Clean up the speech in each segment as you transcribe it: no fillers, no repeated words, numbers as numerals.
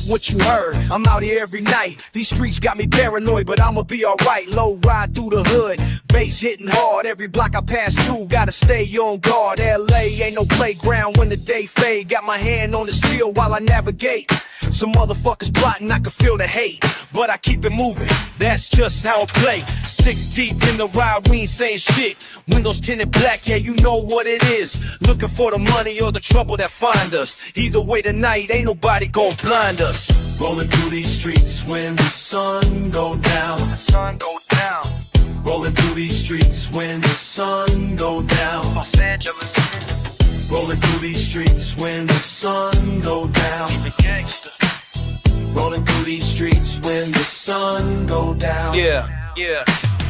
what you heard. I'm out here every night. These streets got me paranoid, but I'ma be alright. Low ride through the hood, bass hitting hard. Every block I pass through, gotta stay on guard. LA ain't no playground when the day fade. Got my hand on the steel while I navigate. Some motherfuckers plotting, I can feel the hate, but I keep it moving, that's just how I play. 6 deep in the ride, we ain't saying shit. Windows tinted black, yeah, you know what it is. Looking for the money or the trouble that find us. Either way tonight, ain't nobody gon' blind us. Rolling through these streets when the sun go down. The sun go down. Rolling through these streets when the sun go down. Los Angeles. Rolling through these streets when the sun go down. Keep it gangsta. Rolling through these streets when the sun go down. Yeah.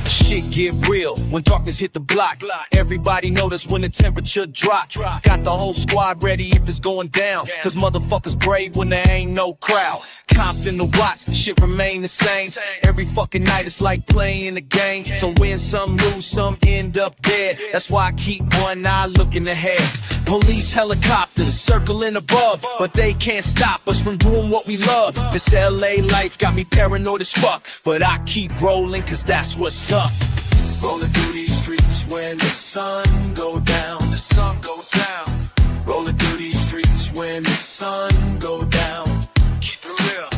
Shit get real when darkness hit the block. Everybody notice when the temperature drop. Got the whole squad ready if it's going down, cause motherfuckers brave when there ain't no crowd. Compton the watch, shit remain the same. Every fucking night it's like playing a game. Some win, some lose, some end up dead. That's why I keep one eye looking ahead. Police helicopters circling above, but they can't stop us from doing what we love. This LA life got me paranoid as fuck, but I keep rolling cause that's what's up. Rolling through these streets when the sun go down. The sun go down. Rolling through these streets when the sun go down. Keep it real.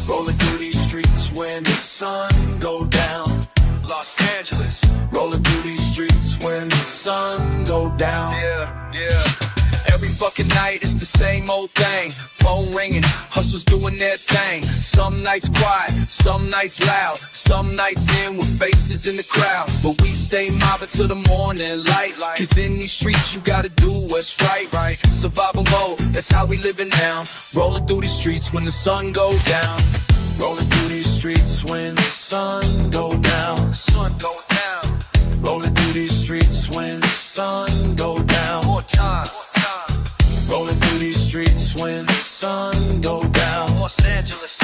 Rolling through these streets when the sun go down. Los Angeles. Rolling through these streets when the sun go down. Yeah. Every fucking night it's the same old thing. Phone ringing, hustlers doing their thing. Some nights quiet, some nights loud. Some nights in with faces in the crowd. But we stay mobbing till the morning light. Cause in these streets you gotta do what's right. Survival mode, that's how we living now. Rolling through these streets when the sun go down. Rolling through these streets when the sun go down. The sun go down. Rolling through these streets when the sun go down. More time. Rolling through these streets when the sun go down. Los Angeles.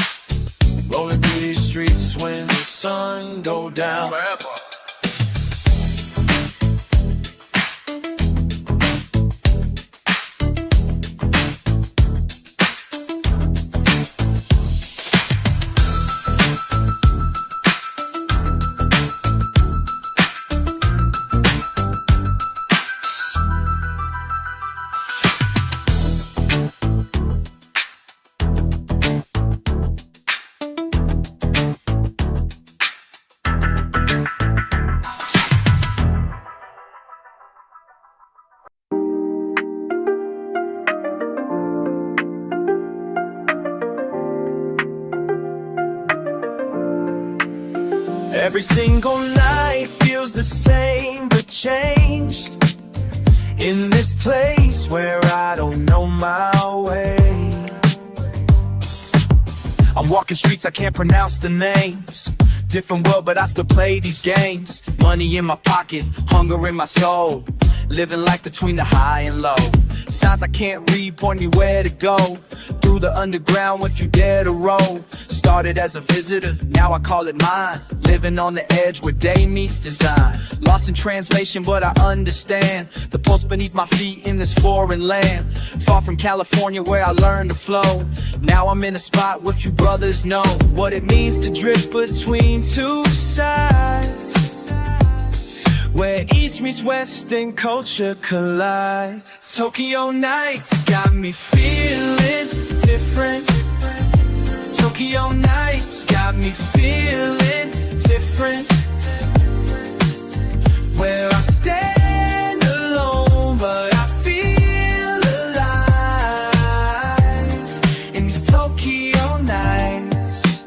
Rolling through these streets when the sun go down. Forever. Every single night feels the same but changed. In this place where I don't know my way. I'm walking streets, I can't pronounce the names. Different world, but I still play these games. Money in my pocket, hunger in my soul. Living life between the high and low. Signs I can't read point me where to go. Through the underground if you dare to roll. Started as a visitor, now I call it mine. Living on the edge where day meets design. Lost in translation but I understand the pulse beneath my feet in this foreign land. Far from California where I learned to flow. Now I'm in a spot where few brothers know what it means to drift between two sides, where east meets west and culture collides. Tokyo nights got me feeling different. Tokyo nights got me feeling different. Where I stand alone but I feel alive in these Tokyo nights.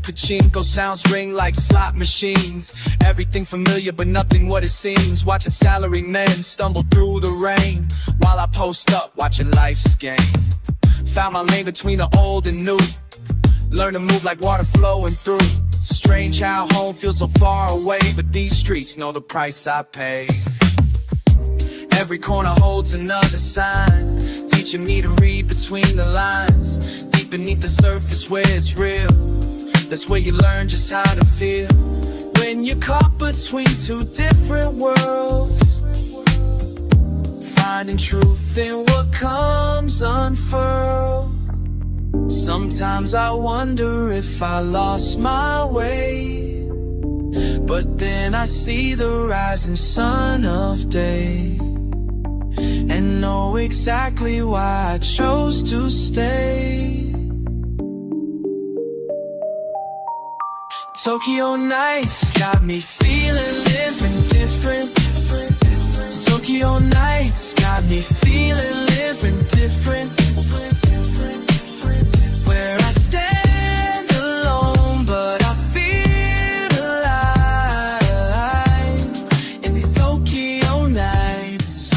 Pachinko sounds ring like slot machines. Everything familiar but nothing what it seems. Watching salary men stumble through the rain while I post up watching life's game. Found my lane between the old and new. Learn to move like water flowing through. Strange how home feels so far away, but these streets know the price I pay. Every corner holds another sign, teaching me to read between the lines. Deep beneath the surface where it's real, that's where you learn just how to feel. When you're caught between two different worlds, finding truth in what comes unfurled. Sometimes I wonder if I lost my way, but then I see the rising sun of day and know exactly why I chose to stay. Tokyo nights got me feeling living different. Tokyo nights got me feeling living different. Where I stand alone, but I feel alive in these Tokyo nights.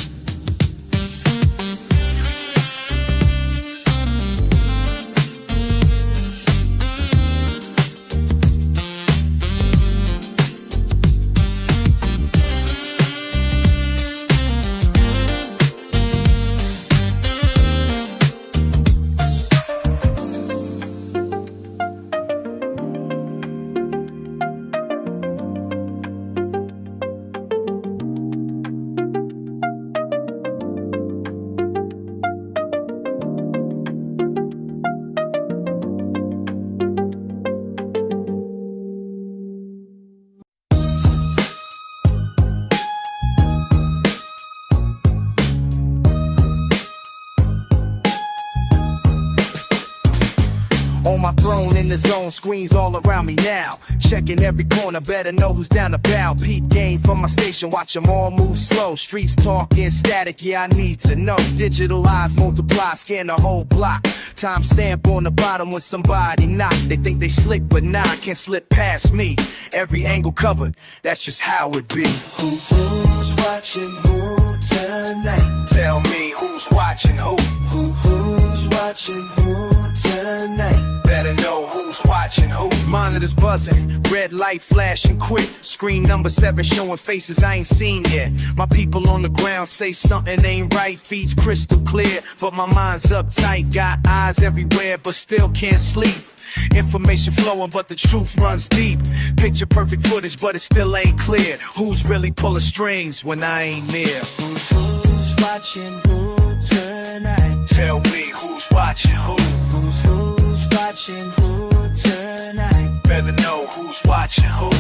On my throne in the zone, screens all around me now. Checking every corner, better know who's down the bow. Peep game from my station, watch them all move slow. Streets talking static, yeah I need to know. Digitalize, multiply, scan the whole block. Time stamp on the bottom when somebody knock. They think they slick, but nah, can't slip past me. Every angle covered, that's just how it be. Who's watching who tonight? Tell me who's watching who. Who's watching who tonight? Better know who's watching who. Monitors buzzing, red light flashing quick. Screen number 7 showing faces I ain't seen yet. My people on the ground say something ain't right. Feeds crystal clear, but my mind's uptight. Got eyes everywhere, but still can't sleep. Information flowing, but the truth runs deep. Picture perfect footage, but it still ain't clear. Who's really pulling strings when I ain't near? Who's watching who tonight? Tell me who's watching who. Who's watching who tonight? Better know who's watching who.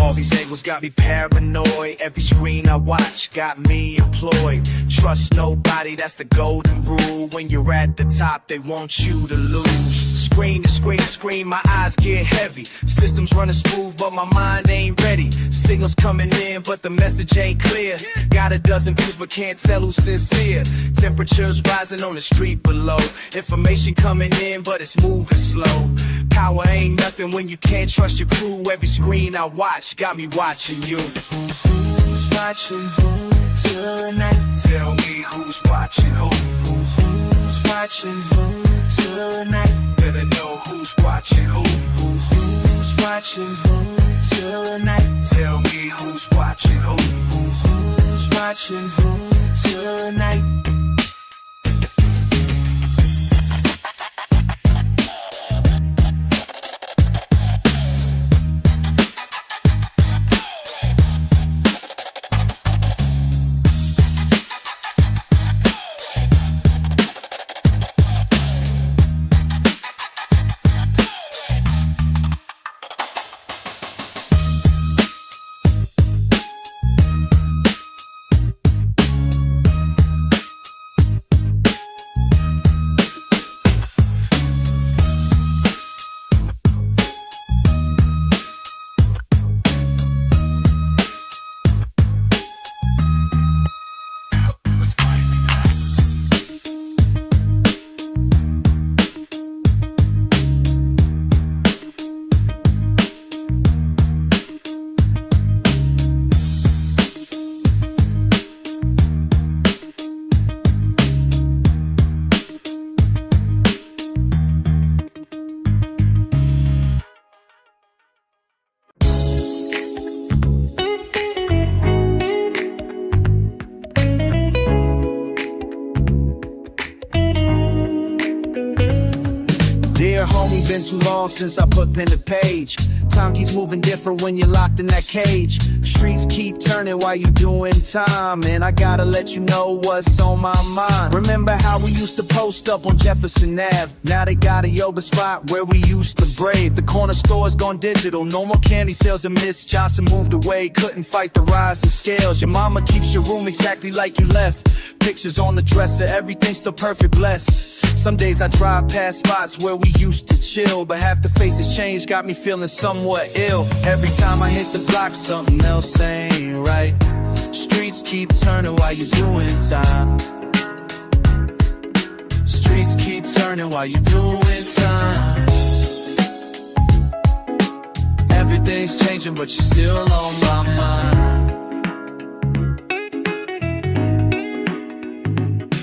All these angles got me paranoid. Every screen I watch got me employed. Trust nobody, that's the golden rule. When you're at the top, they want you to lose. Screen to screen to screen, my eyes get heavy. Systems running smooth, but my mind ain't ready. Signals coming in, but the message ain't clear. Got a dozen views, but can't tell who's sincere. Temperatures rising on the street below. Information coming in, but it's moving slow. Power ain't nothing when you can't trust your crew. Every screen I watch got me watching you. Who's watching who tonight? Tell me who's watching who. Who's watching who tonight? Better know who's watching who. Who's watching who tonight? Tell me who's watching who. Who's watching who tonight? Dear homie, been too long since I put pen to page. Time keeps moving different when you're locked in that cage. Streets keep turning while you doing time, and I gotta let you know what's on my mind. Remember how we used to post up on Jefferson Ave? Now they got a yoga spot where we used to brave. The corner store's gone digital, no more candy sales, and Miss Johnson moved away, couldn't fight the rise in scales. Your mama keeps your room exactly like you left. Pictures on the dresser, everything's still perfect, blessed. Some days I drive past spots where we used to chill, but half the faces changed, got me feeling somewhat ill. Every time I hit the block, something else ain't right. Streets keep turning while you're doing time. Streets keep turning while you're doing time. Everything's changing, but you're still on my mind.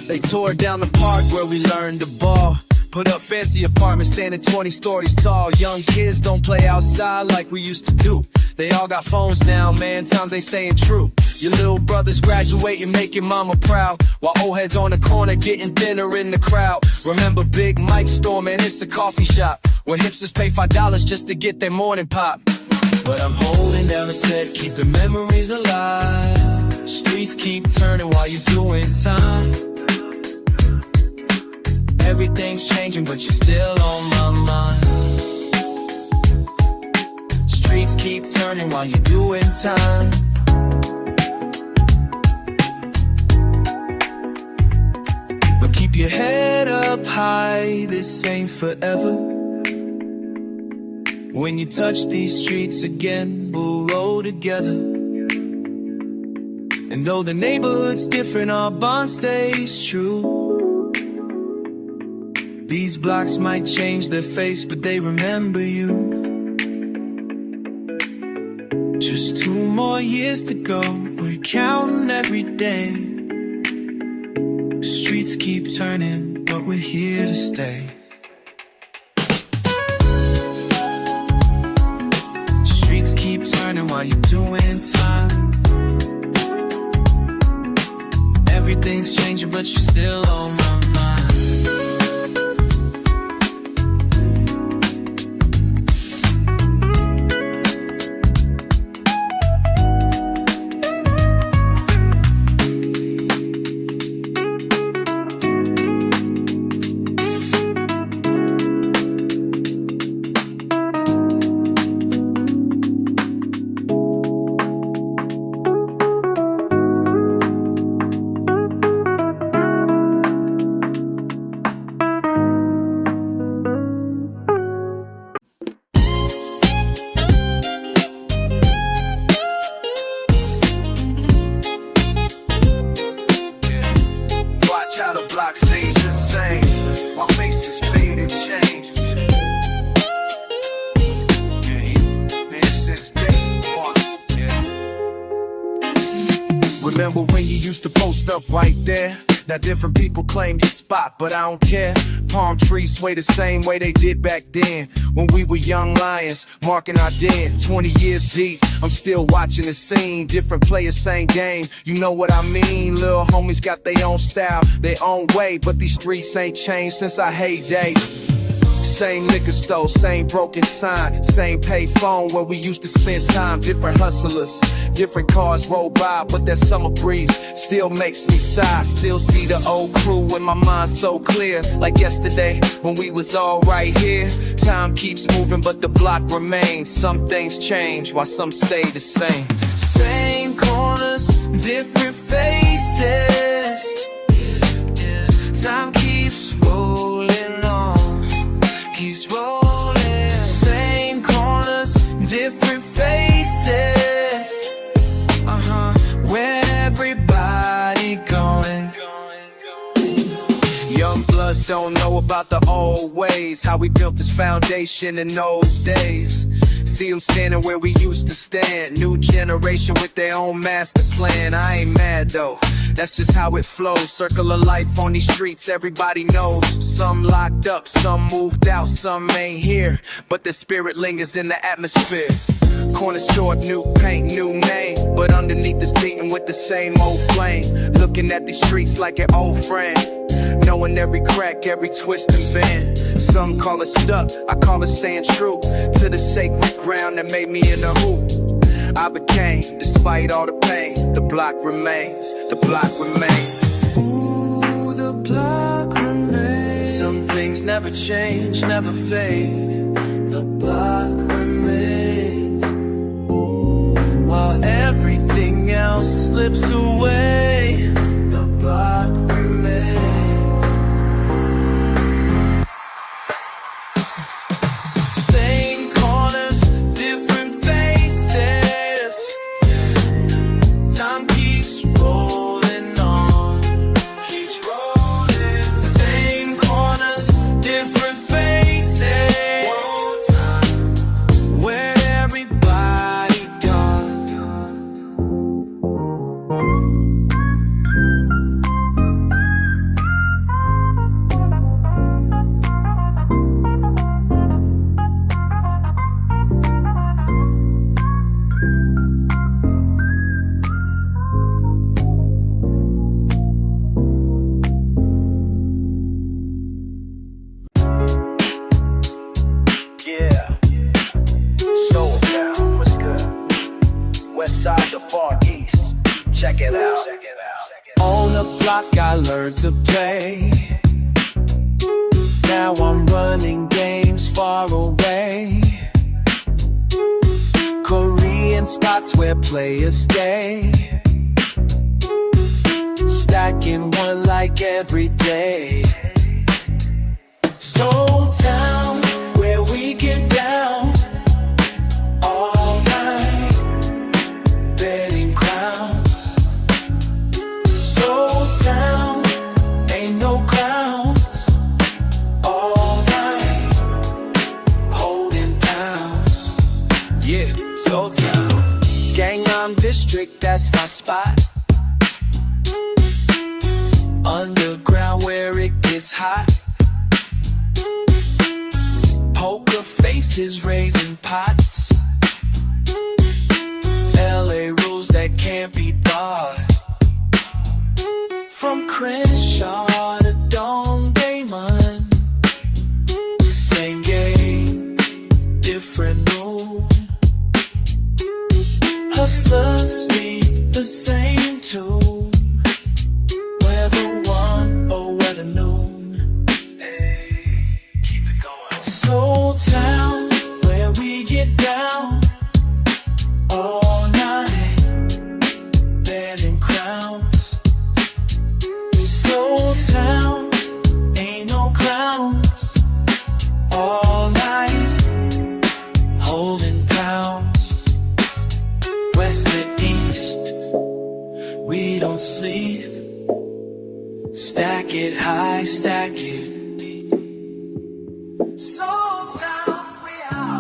They tore down the park where we learned to ball. Put up fancy apartments standing 20 stories tall. Young kids don't play outside like we used to do. They all got phones now, man, times ain't staying true. Your little brother's graduating, making mama proud, while old heads on the corner getting dinner in the crowd. Remember Big Mike storming, it's a coffee shop where hipsters pay $5 just to get their morning pop. But I'm holding down a set, keeping memories alive. Streets keep turning while you're doing time. Everything's changing, but you're still on my mind. Streets keep turning while you're doing time. But keep your head up high, this ain't forever. When you touch these streets again, we'll roll together. And though the neighborhood's different, our bond stays true. These blocks might change their face, but they remember you. Just 2 more years to go, we're counting every day. Streets keep turning, but we're here to stay. Streets keep turning while you're doing time. Everything's changing, but you're still on my mind. Block stays the same, my face is faded, changed. Been since day one. Remember when you used to post up right there? Now different people claim your spot, but I don't care. Palm trees sway the same way they did back then, when we were young lions, marking our den. 20 years deep, I'm still watching the scene. Different players, same game, you know what I mean. Little homies got their own style, their own way, but these streets ain't changed since our heyday. Same liquor store, same broken sign, same pay phone where we used to spend time. Different hustlers, different cars roll by, but that summer breeze still makes me sigh. Still see the old crew in my mind so clear, like yesterday when we was all right here. Time keeps moving, but the block remains. Some things change while some stay the same. Same corners, different faces. Time keeps rolling on, keeps rolling. Same corners, different faces. Where everybody going? Young bloods don't know about the old ways, how we built this foundation in those days. See them standing where we used to stand. New generation with their own master plan. I ain't mad though, that's just how it flows. Circle of life on these streets, everybody knows. Some locked up, some moved out, some ain't here, but the spirit lingers in the atmosphere. Corner short, new paint, new name, but underneath is beating with the same old flame. Looking at these streets like an old friend, knowing every crack, every twist and bend. Some call it stuck, I call it staying true to the sacred ground that made me into who I became. Despite all the pain, the block remains, the block remains. Ooh, the block remains. Some things never change, never fade. The block remains, while everything else slips away. The block remains. Same corners, different faces. Time keeps rolling on, keeps rolling. Same corners, different faces. One time, where everybody gone. Yeah, Soul Town, what's good? Westside to Far East, check it out. On the block I learned to play. Now I'm running games far away. Korean spots where players stay. Stacking one like every day. Soul Town, where we get down all night, betting crowns. Soul Town, ain't no clowns. All night, holding pounds. Yeah, Soul Town. Gangnam District, that's my spot. Underground where it gets hot. Poker faces raising pots. LA rules that can't be barred. From Crenshaw to Don Damon, same game, different mood. Hustlers speak the same tune, whether one or whether noon. Hey, keep it going. Soul Town, where we get down all night, betting crowns. Soul Town, ain't no clowns. All night, holding pounds. West to east, we don't sleep. Stack it high, stack it deep. Soul Town, we out.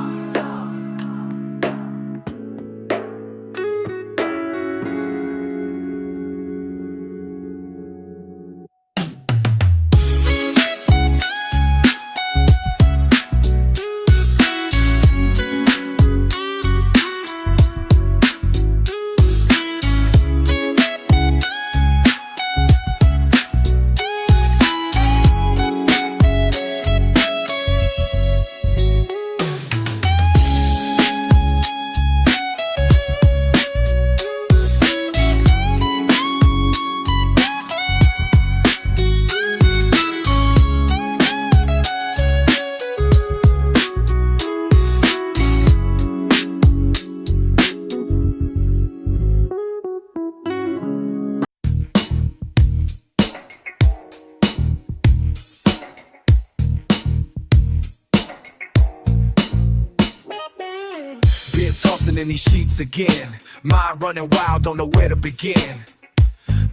Been tossing in these sheets again. Mind running wild, don't know where to begin.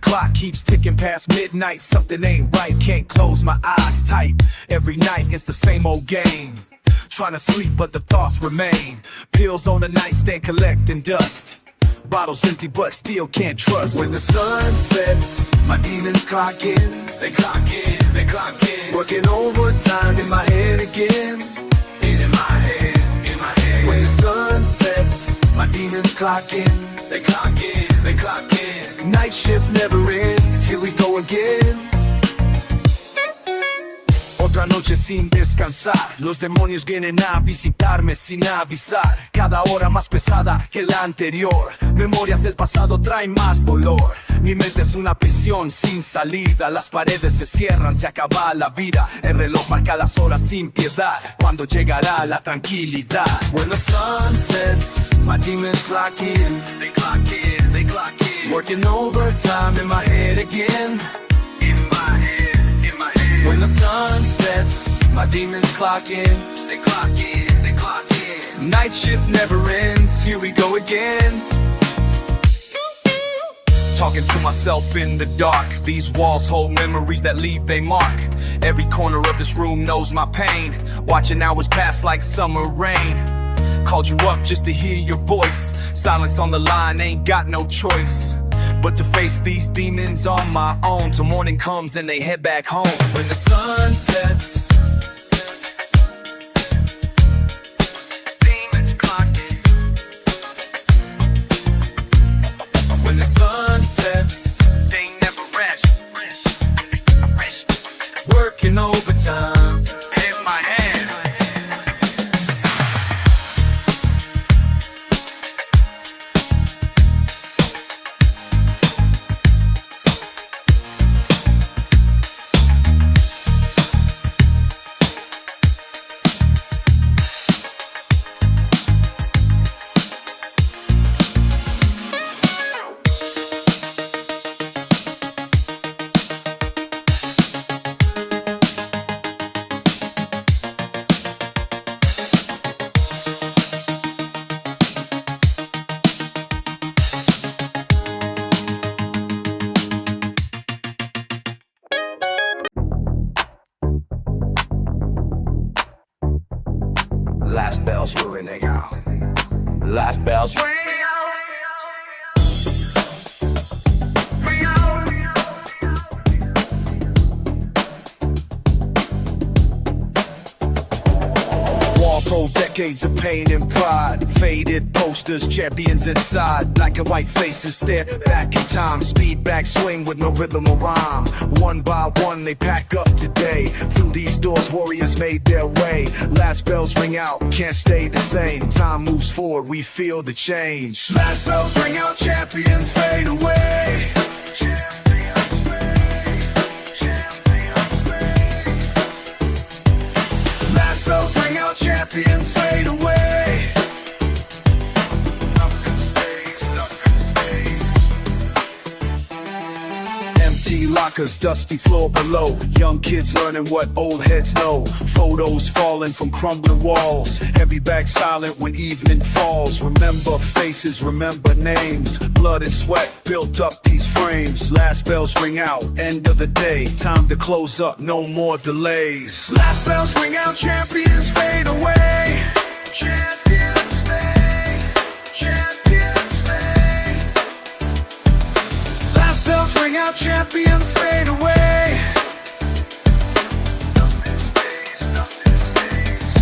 Clock keeps ticking past midnight. Something ain't right, can't close my eyes tight. Every night it's the same old game. Trying to sleep but the thoughts remain. Pills on the nightstand collecting dust. Bottles empty but still can't trust. When the sun sets, my demons clock in. They clock in, they clock in. Working overtime in my head again. In my head, in my head. When the sun sets, my demons clock in. They clock in, they clock in. Night shift never ends, here we go again. Or Otra noche sin descansar, los demonios vienen a visitarme sin avisar. Cada hora más pesada que la anterior, memorias del pasado traen más dolor. Mi mente es una prisión sin salida, las paredes se cierran, se acaba la vida. El reloj marca las horas sin piedad, cuando llegará la tranquilidad. When the sun sets, my demons clock in. They clock in, they clock in. Working overtime in my head again. In my head, in my head. When the sun sets, my demons clock in. They clock in, they clock in. Night shift never ends, here we go again. Talking to myself in the dark. These walls hold memories that leave a mark. Every corner of this room knows my pain. Watching hours pass like summer rain. Called you up just to hear your voice. Silence on the line, ain't got no choice but to face these demons on my own, till morning comes and they head back home. When the sun sets, demons clocking. When the sun sets, they never rest. Working overtime in my head. Last bells ringing out. Last bells ring out. Ring out. Walls hold decades of pain and pride. Faded posters, champions inside. Black and white faces stare back in time. Speed back, swing with no rhythm or rhyme. One by one they pack up today. Through these doors warriors made their way. Last bells ring out, can't stay the same. Time moves forward, we feel the change. Last bells ring out, champions fade away. Last bells ring out, champions fade away. Nothing stays, nothing stays. Empty lockers, dusty floor below. Young kids learning what old heads know. Photos falling from crumbling walls. Heavy back silent when evening falls. Remember faces, remember names. Blood and sweat built up these frames. Last bells ring out, end of the day. Time to close up, no more delays. Last bells ring out, champions fade away. Champions fade, champions fade. Last bells ring out, champions fade away. Nothing stays, nothing stays.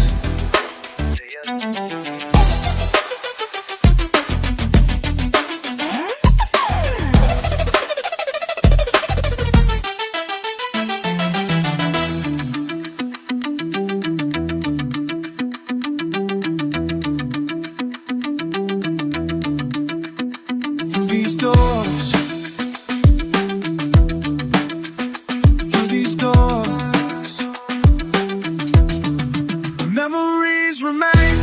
Through these doors, through these doors, memories remain.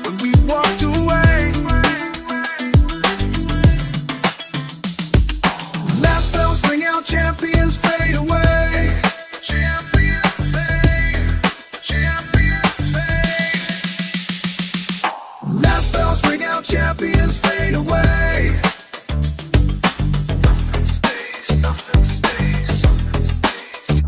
When we walked away, last bells ring out, champions fade away. Champions fade, champions fade. Last bells ring out, champions fade away. Nothing stays, nothing stays, nothing stays.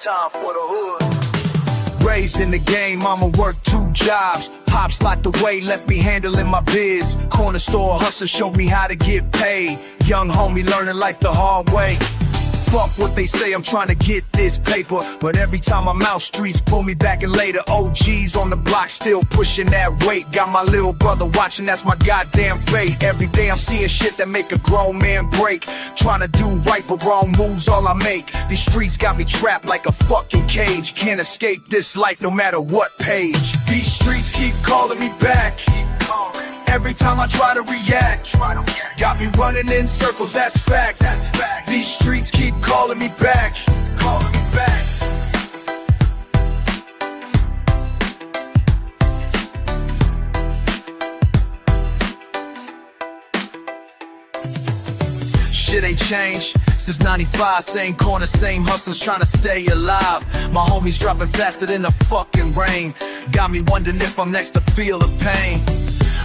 time for the hood. Raised in the game, mama worked 2 jobs. Pops locked away, left me handling my biz. Corner store hustle showed me how to get paid. Young homie learning life the hard way. Fuck what they say, I'm trying to get this paper. But every time I'm out, streets pull me back and later. OGs on the block still pushing that weight. Got my little brother watching, that's my goddamn fate. Every day I'm seeing shit that make a grown man break. Trying to do right but wrong moves all I make. These streets got me trapped like a fucking cage. Can't escape this life no matter what page. These streets keep calling me back. Every time I try to react, got me running in circles, that's facts. These streets keep calling me back. Shit ain't changed since 95, same corner, same hustlers trying to stay alive. My homies dropping faster than the fucking rain. Got me wondering if I'm next to feel the pain.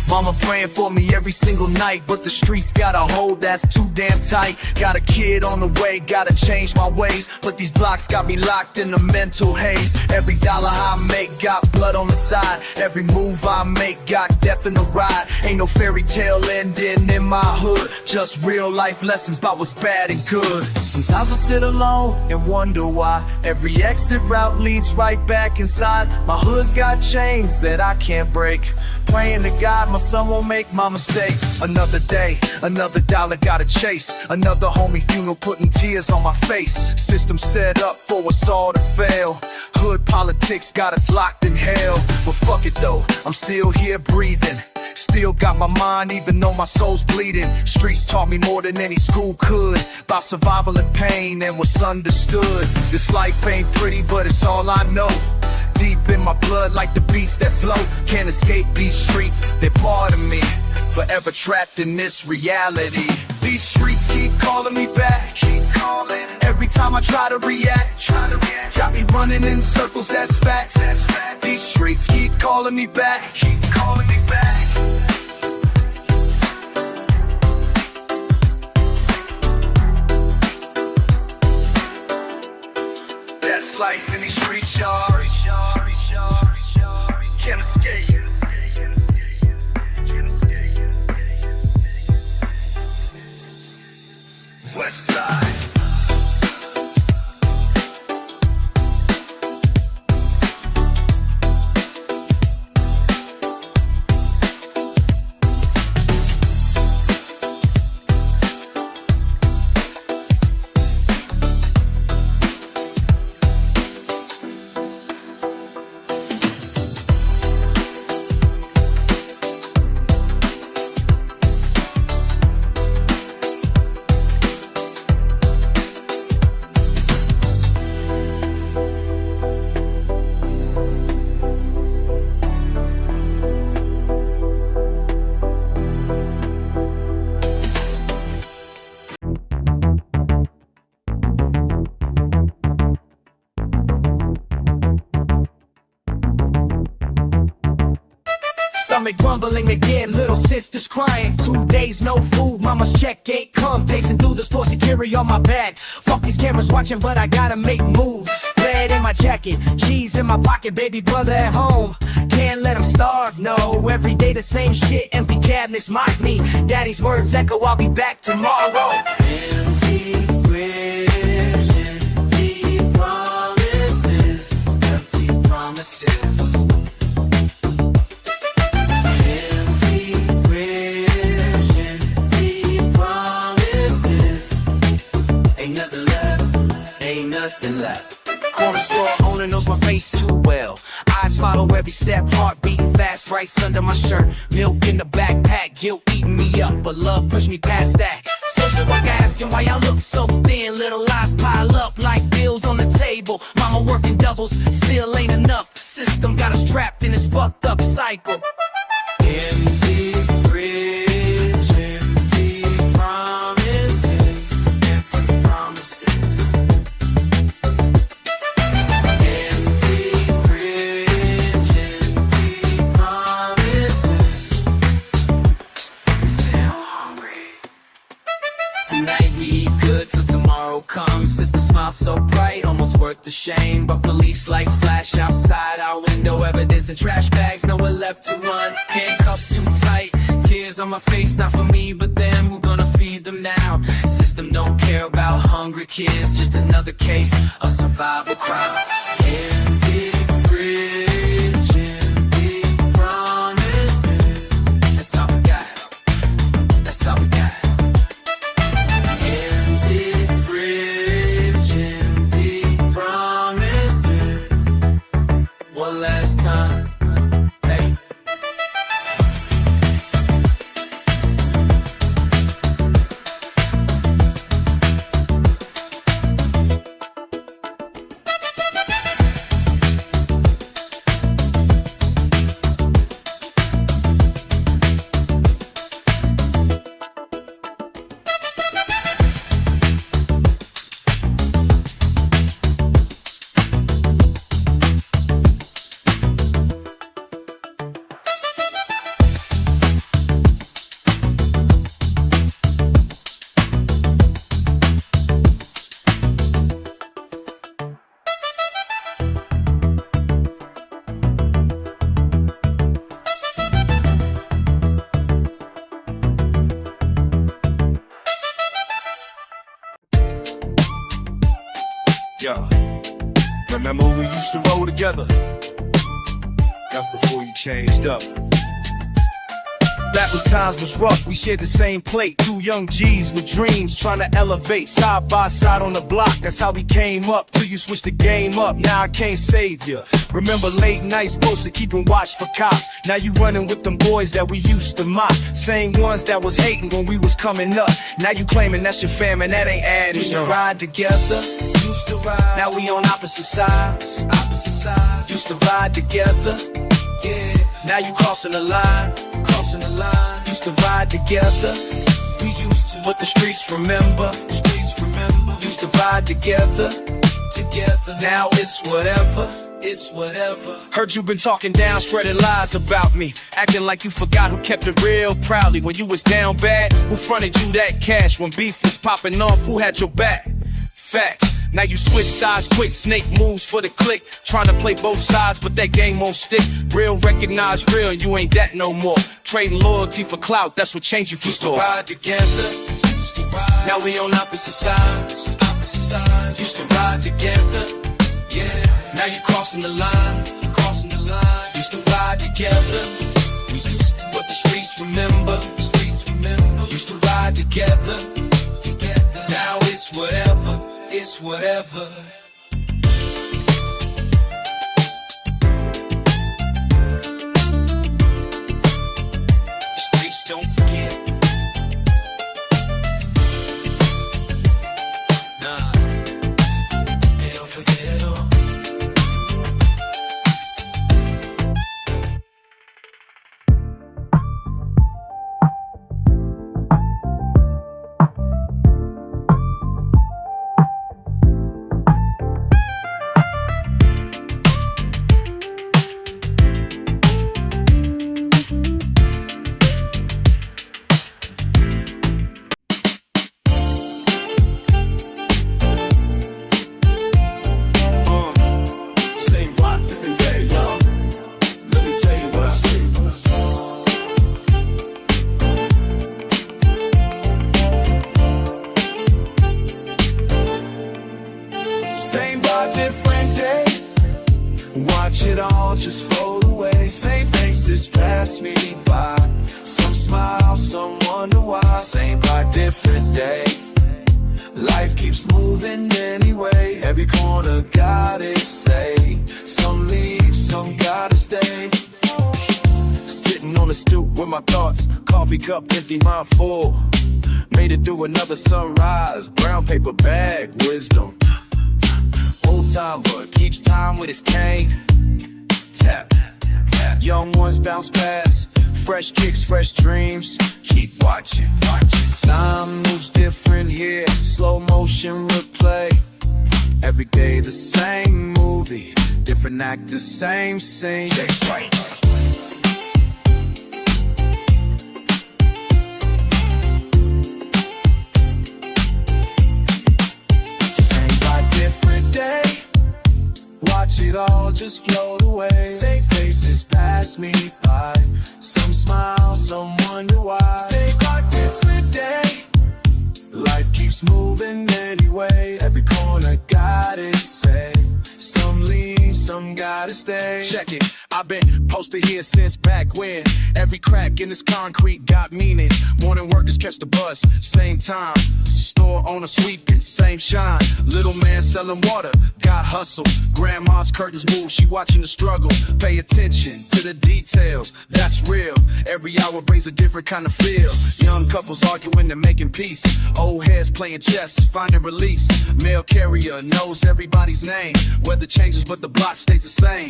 Mama praying for me every single night, but the streets got a hold that's too damn tight. Got a kid on the way, gotta change my ways, but these blocks got me locked in a mental haze. Every dollar I make got blood on the side. Every move I make got death in the ride. Ain't no fairy tale ending in my hood, just real life lessons about what's bad and good. Sometimes I sit alone and wonder why every exit route leads right back inside. My hood's got chains that I can't break, praying to God my son won't make my mistakes. Another day, another dollar gotta chase. Another homie funeral putting tears on my face. System set up for us all to fail. Hood politics got us locked in hell. But fuck it though, I'm still here breathing. Still got my mind even though my soul's bleeding. Streets taught me more than any school could, about survival and pain and what's understood. This life ain't pretty but it's all I know. Deep in my blood like the beats that flow. Can't escape these streets, they're part of me. Forever trapped in this reality. These streets keep calling me back. Every time I try to react, got me running in circles, that's facts. These streets keep calling me back. That's life in these streets, y'all. Can't escape. Westside. Stomach grumbling again, little sister's crying. 2 days no food, mama's check ain't come. Pacing through the store, security on my back. Fuck these cameras watching, but I gotta make moves. Lead in my jacket, cheese in my pocket, baby brother at home. Can't let him starve, no. Every day the same shit, empty cabinets mock me. Daddy's words echo, I'll be back tomorrow. Empty fridge, empty promises, empty promises. Corner store owner knows my face too well. Eyes follow every step, heart beating fast. Rice under my shirt, milk in the backpack. Guilt eating me up, but love pushed me past that. Social worker asking why I look so thin. Little lies pile up like bills on the table. Mama working doubles, still ain't enough. System got us trapped in this fucked up cycle. Empty fridge, empty promises, empty promises. Tonight we eat good till tomorrow comes. Sister smile so bright, almost worth the shame, but police lights flash outside our window. Evidence in trash bags, nowhere left to run. Handcuffs too tight, tears on my face, not for me but them. Who gonna feed them now? System don't care about hungry kids, just another case of survival crimes. Empty fridge, empty promises. That's all we got. That's all we got. Empty fridge, empty promises. One last time, hey. Yeah. Remember we used to roll together? That's before you changed up. Back when times was rough, we shared the same plate. Two young G's with dreams, trying to elevate side by side on the block. That's how we came up, till you switched the game up. Now I can't save ya. Remember late nights posted keeping watch for cops. Now you running with them boys that we used to mock. Same ones that was hating when we was coming up. Now you claiming that's your fam and that ain't adding. Used to ride together, used to ride. Now we on opposite sides, opposite sides. Used to ride together, yeah. Now you crossing the line, crossing the line. Used to ride together, we used to. What the streets remember, the streets remember. Used to ride together, together. Now it's whatever, it's whatever. Heard you been talking down, spreading lies about me, acting like you forgot who kept it real proudly. When you was down bad, who fronted you that cash? When beef was popping off, who had your back? Facts. Now you switch sides quick, snake moves for the click. Trying to play both sides, but that game won't stick. Real recognize real, you ain't that no more. Trading loyalty for clout, that's what changed you for Used store. to ride together, used to ride. Now we on opposite sides, opposite sides. Used to ride together, yeah. Now you crossing the line, crossing the line. Used to ride together, we used to. What the streets remember, the streets remember. Used to ride together, together. Now it's whatever, it's whatever. The streets don't forget. Nah, they don't forget at all. Same block, different day, y'all. Let me tell you what I see. Same bar, different day. Watch it all just float away. Same faces pass me by. Some smile, some wonder why. Same bar, different day. Life keeps moving anyway. Every corner got its say. Some leave, some gotta stay. Sitting on the stoop with my thoughts, coffee cup empty, mind full. Made it through another sunrise. Brown paper bag, wisdom. Old timer keeps time with his cane. Tap, tap. Young ones bounce past. Fresh kicks, fresh dreams. Keep watching, watching. Time moves different here. Slow motion replay. Every day the same movie. Different actors, same scene. Checks right. Same by different day. just float away. Say faces pass me by, some smile, some wonder why. Say God, different day, life keeps moving anyway. Every corner got its say, some leave, some gotta stay. Check it, I've been posted here since back when. Every crack in this concrete got meaning. Morning workers catch the bus, same time. Store owner sweeping, same shine. Little man selling water, got hustle. Grandma's curtains move, she watching the struggle. Pay attention to the details, that's real. Every hour brings a different kind of feel. Young couples arguing and making peace. Old heads playing chess, finding release. Mail carrier knows everybody's name. Weather changes but the block stays the same.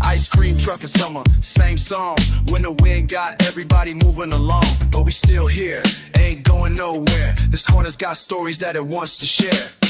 Ice cream truck in summer, same song. When the wind got everybody moving along. But we still here, ain't going nowhere. This corner's got stories that it wants to share.